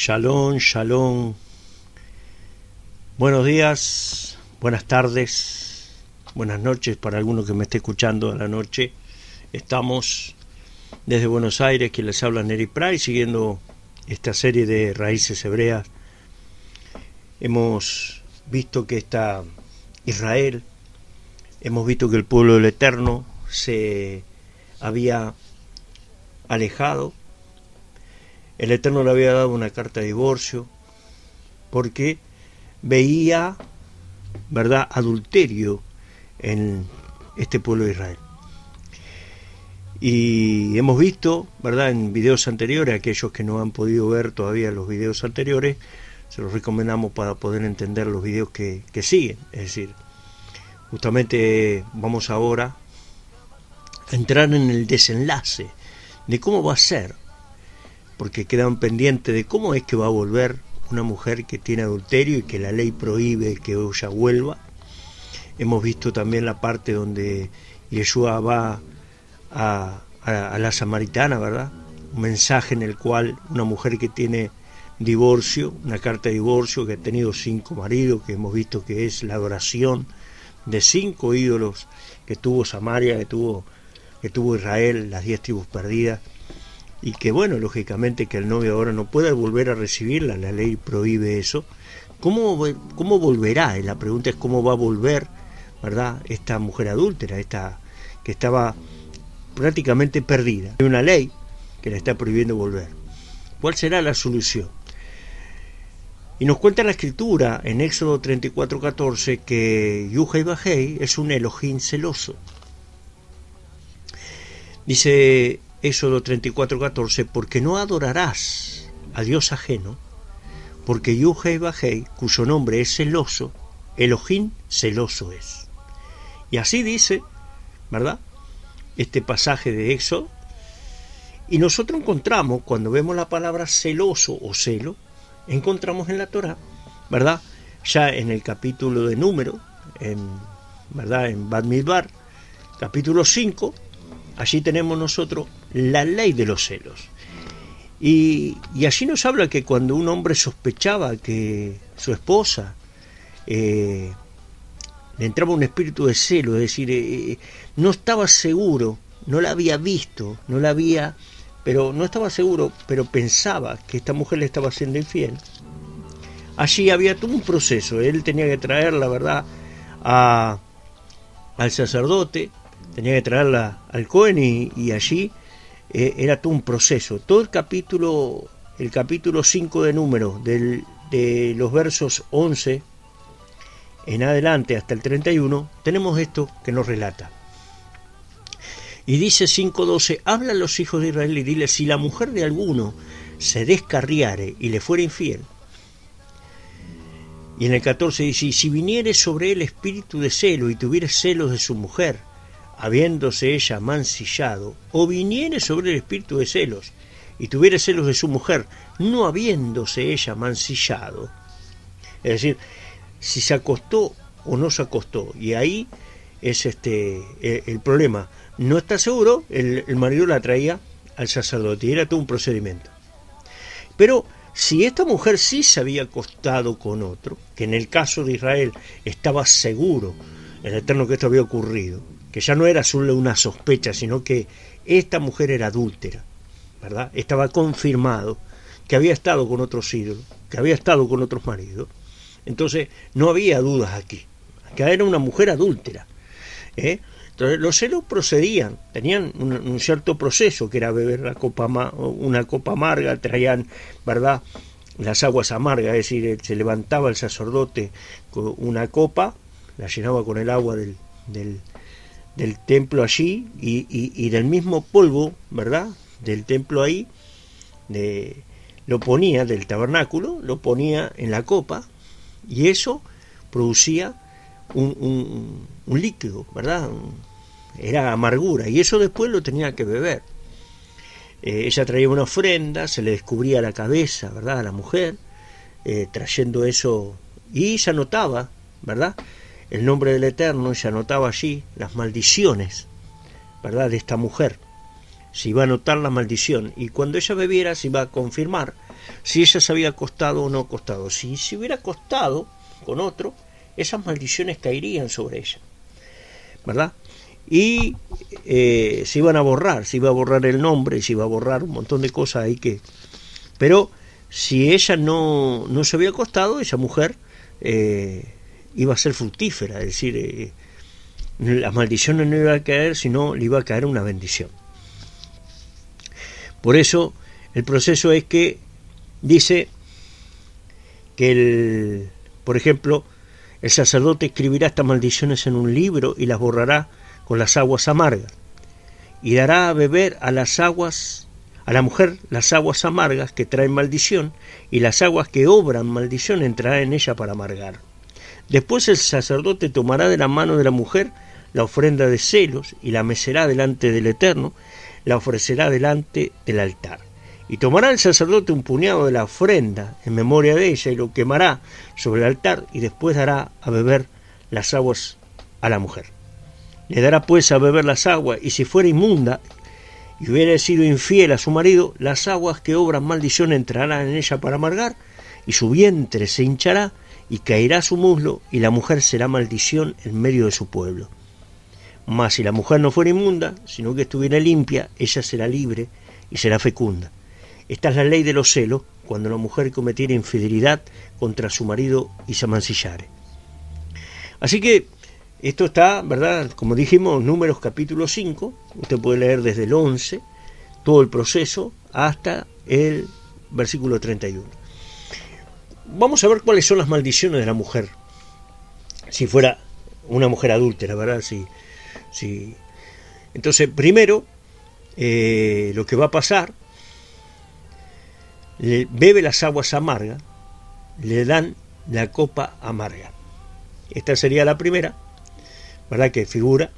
Shalom, shalom. Buenos días, buenas tardes, buenas noches para alguno que me esté escuchando a la noche. Estamos desde Buenos Aires, quien les habla Neri Pray, siguiendo esta serie de raíces hebreas. Hemos visto que está Israel, hemos visto que el pueblo del Eterno se había alejado. El Eterno le había dado una carta de divorcio porque veía, ¿verdad?, adulterio en este pueblo de Israel. Y hemos visto, ¿verdad?, en videos anteriores, aquellos que no han podido ver todavía los videos anteriores, se los recomendamos para poder entender los videos que siguen. Es decir, justamente vamos ahora a entrar en el desenlace de cómo va a ser, porque quedan pendientes de cómo es que va a volver una mujer que tiene adulterio y que la ley prohíbe que ella vuelva. Hemos visto también la parte donde Yeshua va a la samaritana, ¿verdad? Un mensaje en el cual una mujer que tiene divorcio, una carta de divorcio, que ha tenido 5 maridos, que hemos visto que es la adoración de 5 ídolos que tuvo Samaria, que tuvo Israel, las 10 tribus perdidas, y que bueno, lógicamente que el novio ahora no puede volver a recibirla, la ley prohíbe eso. ¿Cómo volverá? La pregunta es cómo va a volver, ¿verdad?, esta mujer adúltera, esta que estaba prácticamente perdida. Hay una ley que la está prohibiendo volver. ¿Cuál será la solución? Y nos cuenta la Escritura en Éxodo 34:14 que Yuhei Bajei es un Elohim celoso. Dice Éxodo 34:14, porque no adorarás a Dios ajeno, porque Yuhei Bajei, cuyo nombre es celoso, Elohim celoso es. Y así dice, ¿verdad?, este pasaje de Éxodo. Y nosotros encontramos, cuando vemos la palabra celoso o celo, encontramos en la Torá, ¿verdad?, ya en el capítulo de Número, ¿verdad?, en Bamidbar, capítulo 5, allí tenemos nosotros la ley de los celos. Y allí nos habla que cuando un hombre sospechaba que su esposa le entraba un espíritu de celo, es decir, no estaba seguro, no la había visto, pero no estaba seguro, pero pensaba que esta mujer le estaba siendo infiel. Allí había todo un proceso. Él tenía que traer, la verdad, al sacerdote, tenía que traerla al Cohen y allí era todo un proceso. Todo el capítulo 5 de Números, de los versos 11 en adelante hasta el 31, tenemos esto que nos relata. Y dice 5:12, habla a los hijos de Israel y dile, si la mujer de alguno se descarriare y le fuera infiel. Y en el 14 dice, si viniere sobre él espíritu de celo y tuviere celos de su mujer, habiéndose ella mancillado, o viniere sobre el espíritu de celos y tuviere celos de su mujer, no habiéndose ella mancillado. Es decir, si se acostó o no se acostó, y ahí es el problema. No está seguro, el marido la traía al sacerdote y era todo un procedimiento. Pero si esta mujer sí se había acostado con otro, que en el caso de Israel estaba seguro el Eterno que esto había ocurrido, que ya no era solo una sospecha, sino que esta mujer era adúltera, ¿verdad? Estaba confirmado que había estado con otros ídolos, que había estado con otros maridos. Entonces no había dudas aquí. Acá era una mujer adúltera. Entonces los celos procedían, tenían un cierto proceso, que era beber una copa amarga, traían, ¿verdad?, las aguas amargas, es decir, se levantaba el sacerdote con una copa, la llenaba con el agua del templo allí y del mismo polvo, ¿verdad?, del templo ahí, lo ponía, del tabernáculo, lo ponía en la copa y eso producía un líquido, ¿verdad?, era amargura y eso después lo tenía que beber. Ella traía una ofrenda, se le descubría la cabeza, ¿verdad?, a la mujer, trayendo eso, y se anotaba, ¿verdad?, el nombre del Eterno, se anotaba allí las maldiciones, ¿verdad?, de esta mujer. se iba a notar la maldición, y cuando ella bebiera se iba a confirmar si ella se había acostado o no acostado. Si se hubiera acostado con otro, esas maldiciones caerían sobre ella, ¿verdad? Y se iban a borrar, se iba a borrar el nombre, se iba a borrar un montón de cosas ahí que... Pero si ella no se había acostado, esa mujer iba a ser fructífera, es decir, las maldiciones no iban a caer, sino le iba a caer una bendición. Por eso el proceso es que dice que, por ejemplo, el sacerdote escribirá estas maldiciones en un libro y las borrará con las aguas amargas, y dará a beber a la mujer las aguas amargas que traen maldición, y las aguas que obran maldición entrará en ella para amargar. Después el sacerdote tomará de la mano de la mujer la ofrenda de celos y la mecerá delante del Eterno, la ofrecerá delante del altar. Y tomará el sacerdote un puñado de la ofrenda en memoria de ella y lo quemará sobre el altar, y después dará a beber las aguas a la mujer. Le dará pues a beber las aguas, y si fuera inmunda y hubiera sido infiel a su marido, las aguas que obran maldición entrarán en ella para amargar, y su vientre se hinchará y caerá su muslo, y la mujer será maldición en medio de su pueblo. Mas si la mujer no fuera inmunda, sino que estuviera limpia, ella será libre y será fecunda. Esta es la ley de los celos, cuando la mujer cometiera infidelidad contra su marido y se amancillare. Así que esto está, ¿verdad? Como dijimos, Números capítulo 5, usted puede leer desde el 11, todo el proceso, hasta el versículo 31. Vamos a ver cuáles son las maldiciones de la mujer, si fuera una mujer adúltera, ¿verdad? Si. Entonces, primero, lo que va a pasar, bebe las aguas amargas, le dan la copa amarga. Esta sería la primera, ¿verdad? Que figura.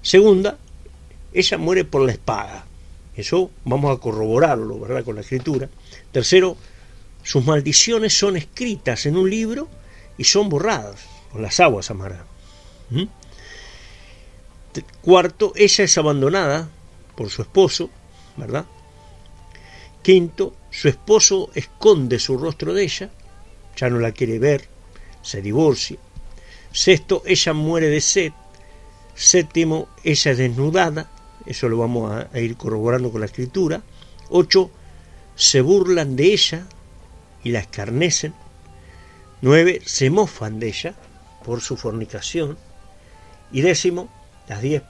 Segunda, ella muere por la espada. Eso vamos a corroborarlo, ¿verdad? Con la escritura. Tercero, sus maldiciones son escritas en un libro y son borradas por las aguas amargas. Cuarto, ella es abandonada por su esposo, ¿verdad? Quinto, su esposo esconde su rostro de ella, ya no la quiere ver, se divorcia. Sexto, ella muere de sed. Séptimo, ella es desnudada, eso lo vamos a ir corroborando con la escritura. 8, se burlan de ella y la escarnecen. 9, se mofan de ella por su fornicación. Y 10, las 10,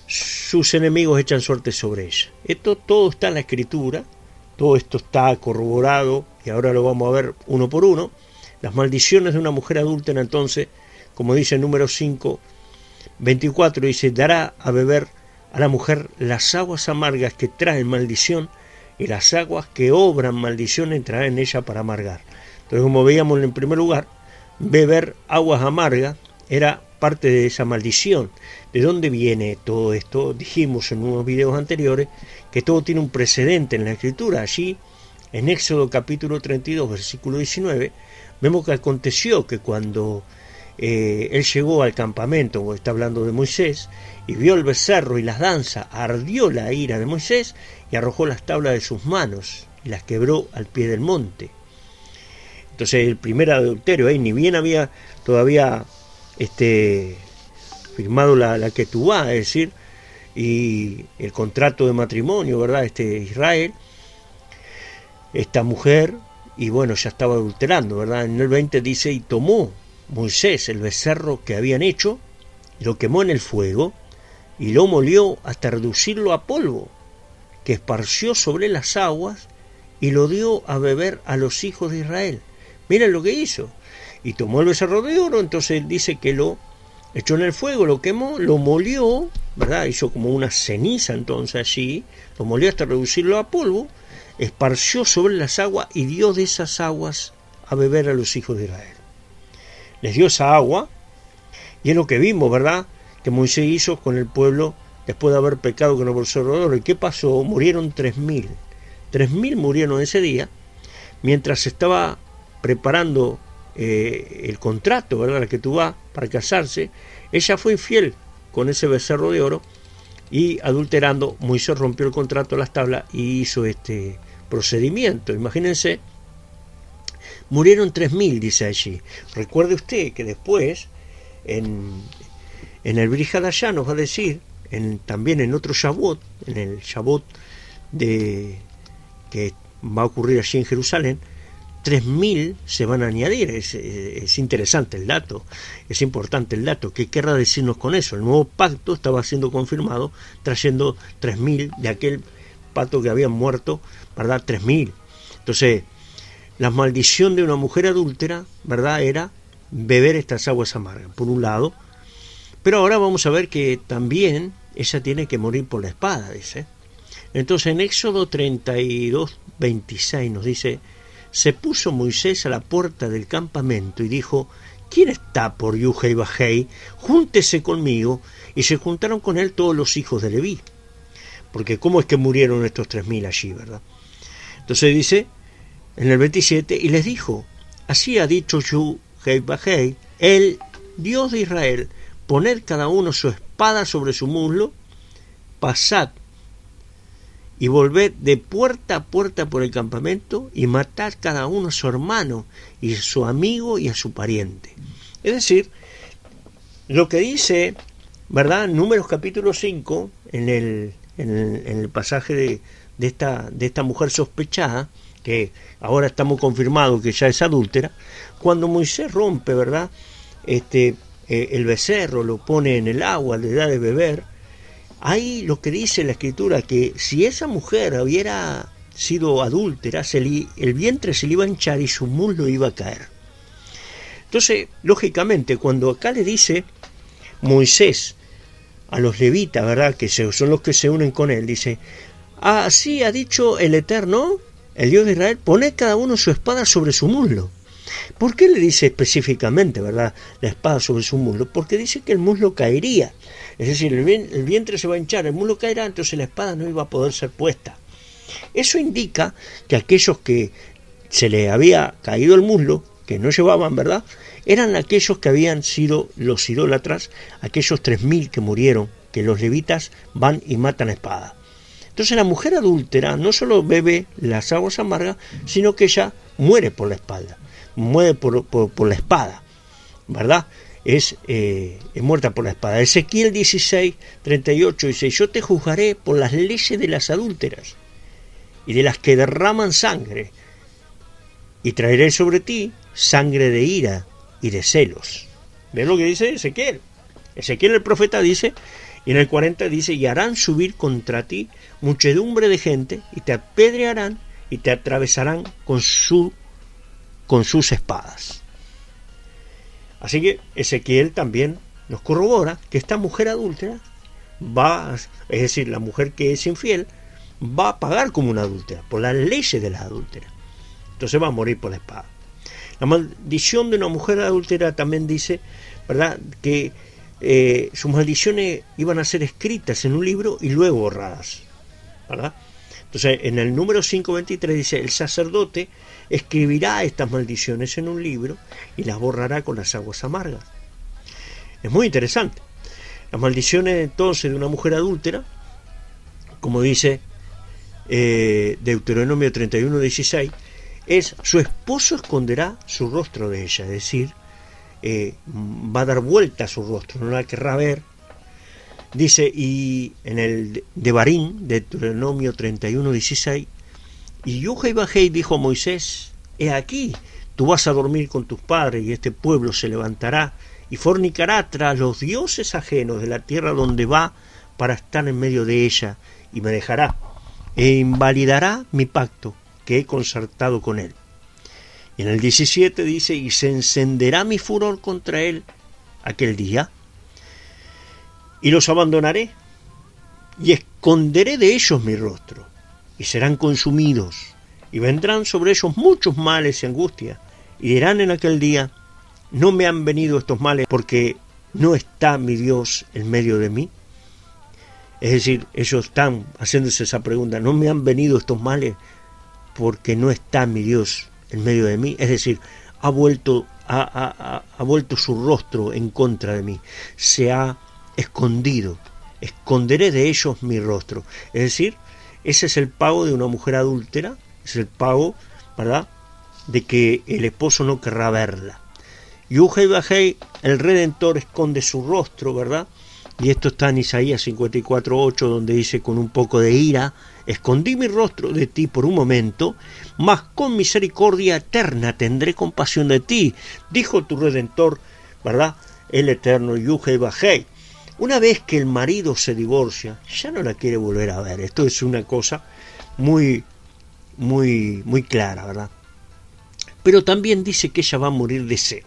sus enemigos echan suerte sobre ella. Esto todo está en la escritura, todo esto está corroborado y ahora lo vamos a ver uno por uno. Las maldiciones de una mujer adúltera, entonces, como dice el número 5, 24, dice, dará a beber a la mujer las aguas amargas que traen maldición, y las aguas que obran maldición entrarán en ella para amargar. Entonces, como veíamos en primer lugar, beber aguas amargas era parte de esa maldición. ¿De dónde viene todo esto? Dijimos en unos videos anteriores que todo tiene un precedente en la escritura. Allí, en Éxodo capítulo 32, versículo 19, vemos que aconteció que cuando él llegó al campamento, está hablando de Moisés, y vio el becerro y las danzas, ardió la ira de Moisés y arrojó las tablas de sus manos y las quebró al pie del monte. Entonces el primer adulterio, ni bien había todavía firmado la ketubá, es decir, y el contrato de matrimonio, ¿verdad? Israel, esta mujer, y bueno, ya estaba adulterando, ¿verdad? En el 20 dice, y tomó Moisés el becerro que habían hecho, lo quemó en el fuego, y lo molió hasta reducirlo a polvo, que esparció sobre las aguas, y lo dio a beber a los hijos de Israel. Miren lo que hizo. Y tomó el becerro de oro, entonces dice que lo echó en el fuego, lo quemó, lo molió, ¿verdad? Hizo como una ceniza entonces allí, lo molió hasta reducirlo a polvo, esparció sobre las aguas y dio de esas aguas a beber a los hijos de Israel. Les dio esa agua, y es lo que vimos, ¿verdad? Que Moisés hizo con el pueblo después de haber pecado con el becerro de oro. ¿Y qué pasó? Murieron 3.000. 3.000 murieron ese día, mientras se estaba preparando el contrato, ¿verdad? La que tú vas para casarse. Ella fue infiel con ese becerro de oro, y adulterando, Moisés rompió el contrato de las tablas y hizo este procedimiento. Imagínense, murieron 3.000, dice allí. Recuerde usted que después, en el Brit Hadashah nos va a decir, también en otro Shavuot, en el Shavuot que va a ocurrir allí en Jerusalén, 3.000 se van a añadir. Es interesante el dato, es importante el dato. ¿Qué querrá decirnos con eso? El nuevo pacto estaba siendo confirmado trayendo 3.000 de aquel pacto que habían muerto, ¿verdad? 3.000. Entonces, la maldición de una mujer adúltera, ¿verdad?, era beber estas aguas amargas, por un lado. Pero ahora vamos a ver que también ella tiene que morir por la espada, dice. Entonces, en Éxodo 32, 26 nos dice: se puso Moisés a la puerta del campamento y dijo: ¿quién está por Yujei Bajei? Júntese conmigo. Y se juntaron con él todos los hijos de Leví. Porque ¿cómo es que murieron estos 3.000 allí, verdad? Entonces dice, en el 27, y les dijo: así ha dicho Yujei Bajei, el Dios de Israel, poned cada uno su espada sobre su muslo, pasad y volved de puerta a puerta por el campamento y matad cada uno a su hermano y a su amigo y a su pariente. Es decir, lo que dice, ¿verdad?, Números capítulo 5, en el pasaje de esta mujer sospechada, que ahora estamos confirmados que ya es adúltera, cuando Moisés rompe, ¿verdad?, el becerro, lo pone en el agua, le da de beber. Ahí lo que dice la Escritura, que si esa mujer hubiera sido adúltera, el vientre se le iba a hinchar y su muslo iba a caer. Entonces, lógicamente, cuando acá le dice Moisés a los levitas, ¿verdad?, que son los que se unen con él, dice: así ha dicho el Eterno, el Dios de Israel, poned cada uno su espada sobre su muslo. ¿Por qué le dice específicamente, verdad, la espada sobre su muslo? Porque dice que el muslo caería. Es decir, el vientre se va a hinchar, el muslo caerá, entonces la espada no iba a poder ser puesta. Eso indica que aquellos que se le había caído el muslo, que no llevaban, ¿verdad?, eran aquellos que habían sido los idólatras, aquellos 3.000 que murieron, que los levitas van y matan a espada. Entonces la mujer adúltera no solo bebe las aguas amargas, sino que ella muere por la espalda, muere por la espada, ¿verdad? Es muerta por la espada. Ezequiel 16, 38 dice: yo te juzgaré por las leyes de las adúlteras y de las que derraman sangre, y traeré sobre ti sangre de ira y de celos. ¿Ven lo que dice Ezequiel? Ezequiel el profeta dice, y en el 40 dice: y harán subir contra ti muchedumbre de gente, y te apedrearán y te atravesarán con sus espadas. Así que Ezequiel también nos corrobora que esta mujer adúltera es decir, la mujer que es infiel, va a pagar como una adúltera, por las leyes de las adúlteras. Entonces va a morir por la espada. La maldición de una mujer adúltera también dice, ¿verdad?, que sus maldiciones iban a ser escritas en un libro y luego borradas, ¿verdad? Entonces, en el número 5:23 dice: el sacerdote escribirá estas maldiciones en un libro y las borrará con las aguas amargas. Es muy interesante. Las maldiciones entonces de una mujer adúltera, como dice Deuteronomio 31:16, es: su esposo esconderá su rostro de ella, es decir, va a dar vuelta a su rostro, no la querrá ver. Dice, y en el Devarim, de Deuteronomio 31:16, y Yujei Bajei dijo a Moisés: he aquí, tú vas a dormir con tus padres, y este pueblo se levantará y fornicará tras los dioses ajenos de la tierra donde va para estar en medio de ella, y me dejará, e invalidará mi pacto que he concertado con él. Y en el 17 dice: y se encenderá mi furor contra él aquel día, y los abandonaré, y esconderé de ellos mi rostro, y serán consumidos, y vendrán sobre ellos muchos males y angustias, y dirán en aquel día: no me han venido estos males porque no está mi Dios en medio de mí. Es decir, ellos están haciéndose esa pregunta: no me han venido estos males porque no está mi Dios en medio de mí. Es decir, ha vuelto su rostro en contra de mí, se ha escondido esconderé de ellos mi rostro. Es decir, ese es el pago de una mujer adúltera, es el pago, ¿verdad?, de que el esposo no querrá verla. Yuhei Bajei, el Redentor, esconde su rostro, ¿verdad? Y esto está en Isaías 54:8, donde dice con un poco de ira: escondí mi rostro de ti por un momento, mas con misericordia eterna tendré compasión de ti, dijo tu Redentor, ¿verdad?, el eterno Yuhei Bajei. Una vez que el marido se divorcia, ya no la quiere volver a ver. Esto es una cosa muy clara, ¿verdad? Pero también dice que ella va a morir de sed.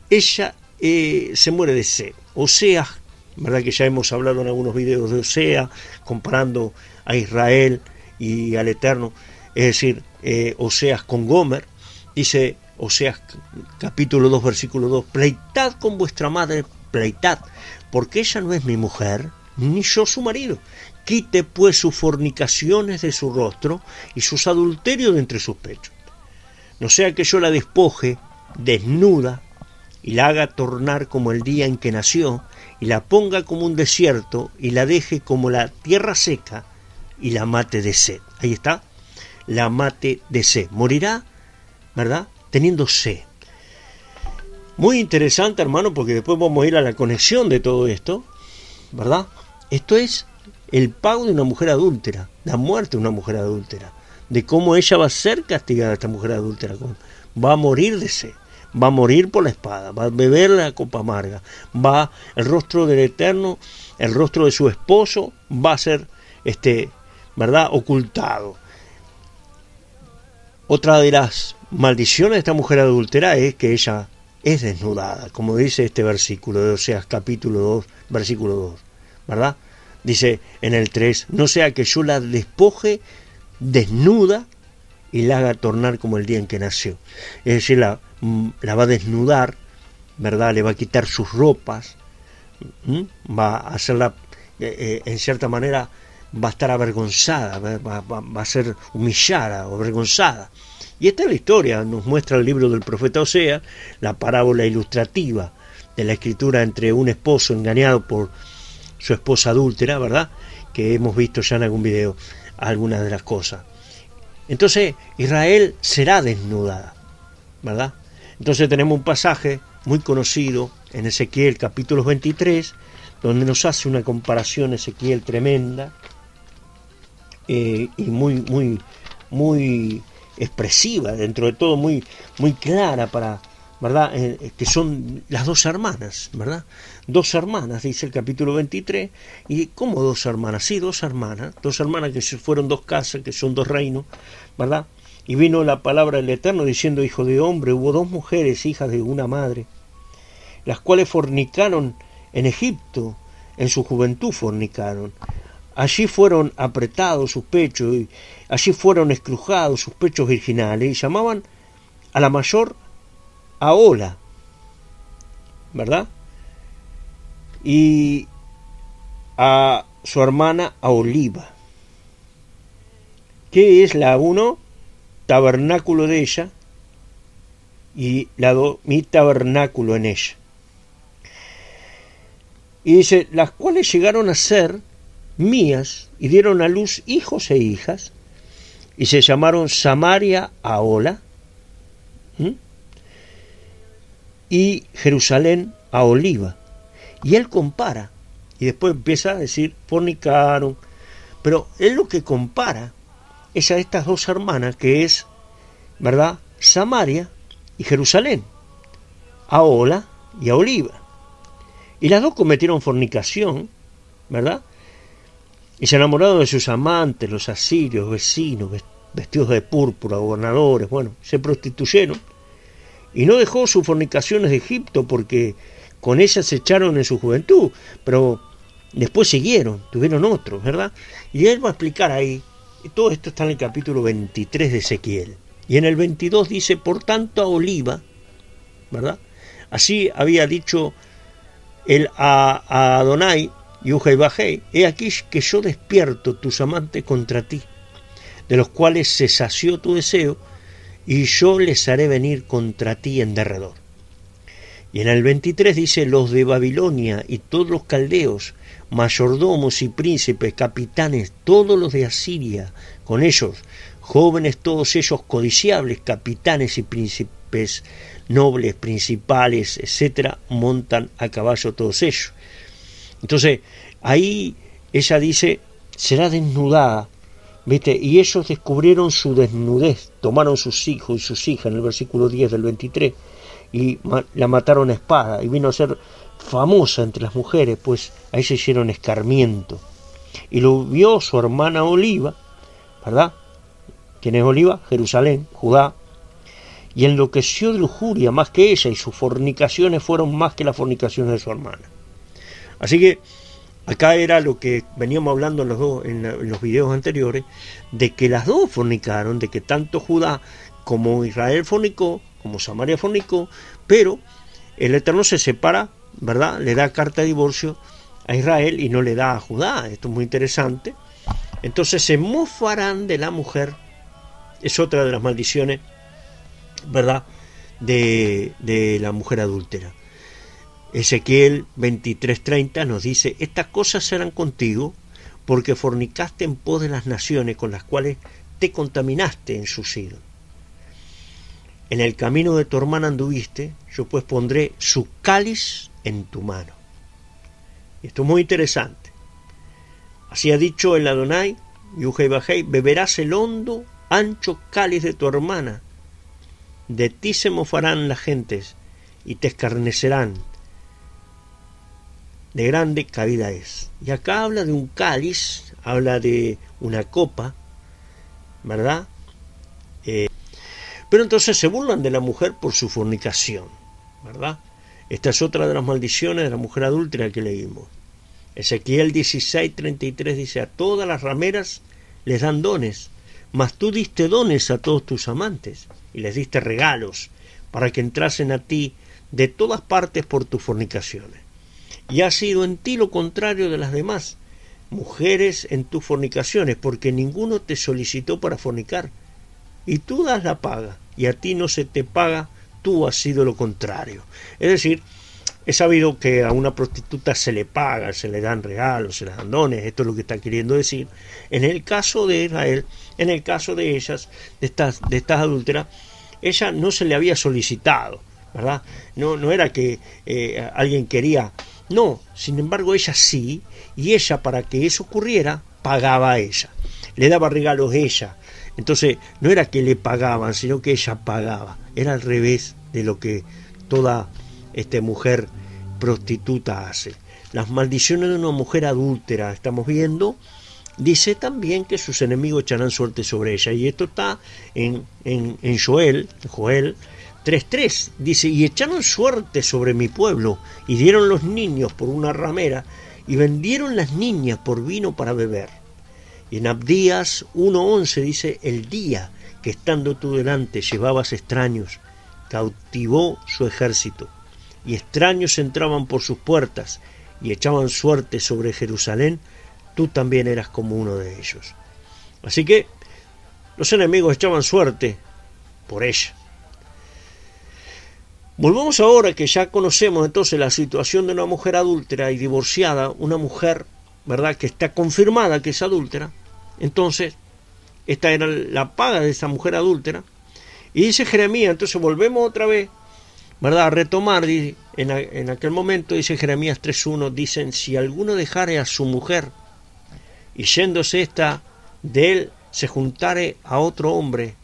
Ella se muere de sed. Oseas, ¿verdad?, que ya hemos hablado en algunos videos de Oseas, comparando a Israel y al Eterno, es decir, Oseas con Gomer. Dice Oseas capítulo 2, versículo 2, pleitad con vuestra madre, pleitad, porque ella no es mi mujer, ni yo su marido. Quite pues sus fornicaciones de su rostro y sus adulterios de entre sus pechos. No sea que yo la despoje desnuda y la haga tornar como el día en que nació, y la ponga como un desierto, y la deje como la tierra seca, y la mate de sed. Ahí está, la mate de sed. Morirá, ¿verdad?, teniendo sed. Muy interesante, hermano, porque después vamos a ir a la conexión de todo esto, ¿verdad? Esto es el pago de una mujer adúltera, la muerte de una mujer adúltera, de cómo ella va a ser castigada, esta mujer adúltera, va a morir de sed, va a morir por la espada, va a beber la copa amarga, el rostro del Eterno, el rostro de su esposo va a ser, ¿verdad?, ocultado. Otra de las maldiciones de esta mujer adúltera es que ella es desnudada, como dice este versículo de Oseas capítulo 2, versículo 2, ¿verdad? Dice en el 3, no sea que yo la despoje desnuda y la haga tornar como el día en que nació. Es decir, la va a desnudar, ¿verdad? Le va a quitar sus ropas, va a hacerla, en cierta manera, va a estar avergonzada, va a ser humillada o avergonzada. Y esta es la historia, nos muestra el libro del profeta Oseas, la parábola ilustrativa de la escritura entre un esposo engañado por su esposa adúltera, ¿verdad?, que hemos visto ya en algún video algunas de las cosas. Entonces Israel será desnudada, ¿verdad? Entonces tenemos un pasaje muy conocido en Ezequiel capítulo 23, donde nos hace una comparación Ezequiel tremenda y muy expresiva, dentro de todo muy clara para, ¿verdad?, que son las dos hermanas, ¿verdad? Dos hermanas, dice el capítulo 23, y ¿cómo dos hermanas? Sí, dos hermanas que fueron dos casas, que son dos reinos, ¿verdad? Y vino la palabra del Eterno diciendo: hijo de hombre, hubo dos mujeres, hijas de una madre, las cuales fornicaron en Egipto, en su juventud fornicaron. Allí fueron apretados sus pechos, y allí fueron estrujados sus pechos virginales, y llamaban a la mayor Ahola, ¿verdad?, y a su hermana Aholiba. ¿Qué es la uno? Tabernáculo de ella, y la dos, mi tabernáculo en ella. Y dice, las cuales llegaron a ser mías y dieron a luz hijos e hijas, y se llamaron Samaria Ahola, y Jerusalén Aholiba. Y él compara, y después empieza a decir fornicaron, pero él lo que compara es a estas dos hermanas, que es, ¿verdad?, Samaria y Jerusalén, Ahola y Aholiba. Y las dos cometieron fornicación, ¿verdad?, y se enamoraron de sus amantes, los asirios, vecinos, vestidos de púrpura, gobernadores, bueno, se prostituyeron. Y no dejó sus fornicaciones de Egipto, porque con ellas se echaron en su juventud, pero después siguieron, tuvieron otros, ¿verdad? Y él va a explicar ahí, y todo esto está en el capítulo 23 de Ezequiel. Y en el 22 dice, por tanto Aholiba, ¿verdad? Así había dicho él a Adonai, Yuhei Bajei, he aquí que yo despierto tus amantes contra ti, de los cuales se sació tu deseo, y yo les haré venir contra ti en derredor. Y en el 23 dice, los de Babilonia y todos los caldeos, mayordomos y príncipes, capitanes, todos los de Asiria, con ellos, jóvenes todos ellos codiciables, capitanes y príncipes, nobles, principales, etcétera, montan a caballo todos ellos. Entonces, ahí ella dice, será desnudada, ¿viste? Y ellos descubrieron su desnudez, tomaron sus hijos y sus hijas, en el versículo 10 del 23, y la mataron a espada, y vino a ser famosa entre las mujeres, pues ahí se hicieron escarmiento. Y lo vio su hermana Oliva, ¿verdad? ¿Quién es Oliva? Jerusalén, Judá, y enloqueció de lujuria más que ella, y sus fornicaciones fueron más que las fornicaciones de su hermana. Así que acá era lo que veníamos hablando en los videos anteriores, de que las dos fornicaron, de que tanto Judá como Israel fornicó, como Samaria fornicó, pero el Eterno se separa, ¿verdad? Le da carta de divorcio a Israel y no le da a Judá. Esto es muy interesante. Entonces se mofarán de la mujer. Es otra de las maldiciones, ¿verdad? De la mujer adúltera. Ezequiel 23:30 nos dice, estas cosas serán contigo porque fornicaste en pos de las naciones con las cuales te contaminaste en sus ídolos. En el camino de tu hermana anduviste, yo pues pondré su cáliz en tu mano. Y esto es muy interesante. Así ha dicho el Adonai, Yuhei Bajei, beberás el hondo, ancho cáliz de tu hermana. De ti se mofarán las gentes y te escarnecerán. De grande cabida es. Y acá habla de un cáliz, habla de una copa, ¿verdad? Pero entonces se burlan de la mujer por su fornicación, ¿verdad? Esta es otra de las maldiciones de la mujer adúltera que leímos. Ezequiel 16:33 dice, a todas las rameras les dan dones, mas tú diste dones a todos tus amantes, y les diste regalos, para que entrasen a ti de todas partes por tus fornicaciones. Y ha sido en ti lo contrario de las demás mujeres en tus fornicaciones, porque ninguno te solicitó para fornicar, y tú das la paga, y a ti no se te paga, tú has sido lo contrario. Es decir, he sabido que a una prostituta se le paga, se le dan regalos, se le dan dones, esto es lo que está queriendo decir. En el caso de Israel, en el caso de ellas, de estas adúlteras, ella no se le había solicitado, ¿verdad? No era que alguien quería, no, sin embargo ella sí, y ella, para que eso ocurriera, pagaba a ella, le daba regalos ella. Entonces no era que le pagaban, sino que ella pagaba. Era al revés de lo que toda mujer prostituta hace. Las maldiciones de una mujer adúltera, estamos viendo, dice también que sus enemigos echarán suerte sobre ella. Y esto está en Joel 3:3. Dice, y echaron suerte sobre mi pueblo, y dieron los niños por una ramera, y vendieron las niñas por vino para beber. Y en Abdías 1:11 dice, el día que estando tú delante llevabas extraños, cautivó su ejército, y extraños entraban por sus puertas, y echaban suerte sobre Jerusalén, tú también eras como uno de ellos. Así que los enemigos echaban suerte por ella. Volvamos ahora, que ya conocemos entonces la situación de una mujer adúltera y divorciada, una mujer, ¿verdad?, que está confirmada que es adúltera. Entonces, esta era la paga de esa mujer adúltera. Y dice Jeremías, entonces volvemos otra vez, ¿verdad?, a retomar, en aquel momento dice Jeremías 3:1, dicen, si alguno dejare a su mujer, y yéndose esta de él, se juntare a otro hombre,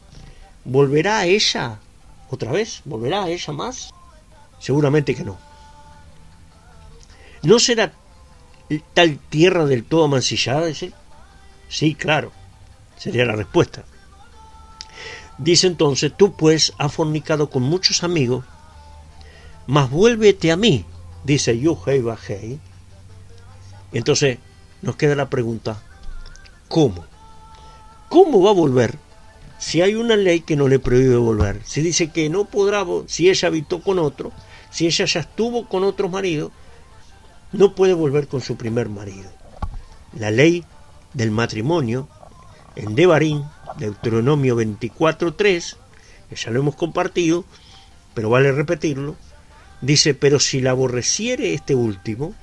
¿volverá a ella otra vez? ¿Volverá a ella más? Seguramente que no. ¿No será tal tierra del todo amancillada? Dice. Sí, claro, sería la respuesta. Dice entonces, tú pues has fornicado con muchos amigos, mas vuélvete a mí, dice Yuhei Bajei. Entonces nos queda la pregunta, ¿cómo? ¿Cómo va a volver si hay una ley que no le prohíbe volver? Si dice que no podrá, si ella habitó con otro, si ella ya estuvo con otros maridos, no puede volver con su primer marido. La ley del matrimonio en Devarim, Deuteronomio 24:3, que ya lo hemos compartido, pero vale repetirlo, Dice, pero si la aborreciere este último,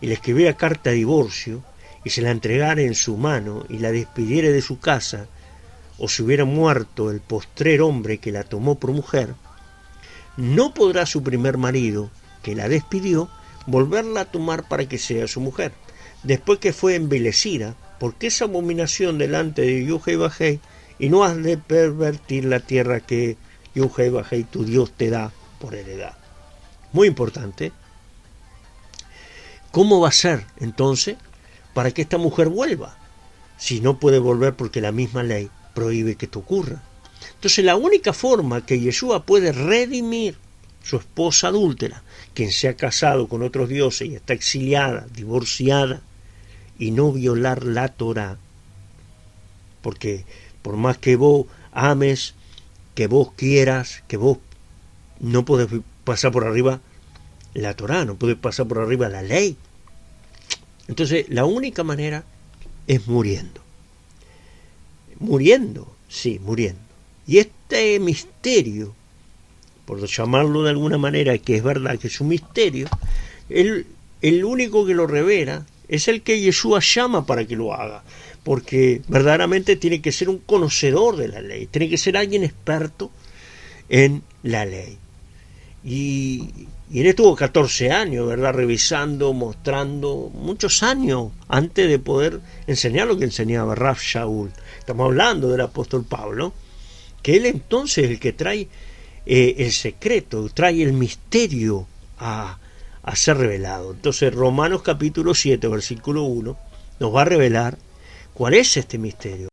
y le escribiera carta de divorcio, y se la entregara en su mano, y la despidiere de su casa, o si hubiera muerto el postrer hombre que la tomó por mujer, no podrá su primer marido, que la despidió, volverla a tomar para que sea su mujer, después que fue envilecida, porque es abominación delante de Yahweh Bajei, y no has de pervertir la tierra que Yahweh Bajei, tu Dios, te da por heredad. Muy importante. ¿Cómo va a ser entonces para que esta mujer vuelva? Si no puede volver porque la misma ley prohíbe que esto ocurra. Entonces la única forma que Yeshua puede redimir su esposa adúltera, quien se ha casado con otros dioses y está exiliada, divorciada, y no violar la Torá, porque por más que vos ames, que vos quieras, que vos no podés pasar por arriba la Torá, no podés pasar por arriba la ley. Entonces la única manera es muriendo. Sí, muriendo. Y este misterio, por llamarlo de alguna manera, que es verdad que es un misterio, el único que lo revela es el que Yeshua llama para que lo haga, porque verdaderamente tiene que ser un conocedor de la ley, tiene que ser alguien experto en la ley. Y él estuvo 14 años, ¿verdad?, revisando, mostrando, muchos años antes de poder enseñar lo que enseñaba Rav Shaul. Estamos hablando del apóstol Pablo, que él entonces es el que trae el secreto, trae el misterio a ser revelado. Entonces Romanos capítulo 7, versículo 1, nos va a revelar cuál es este misterio.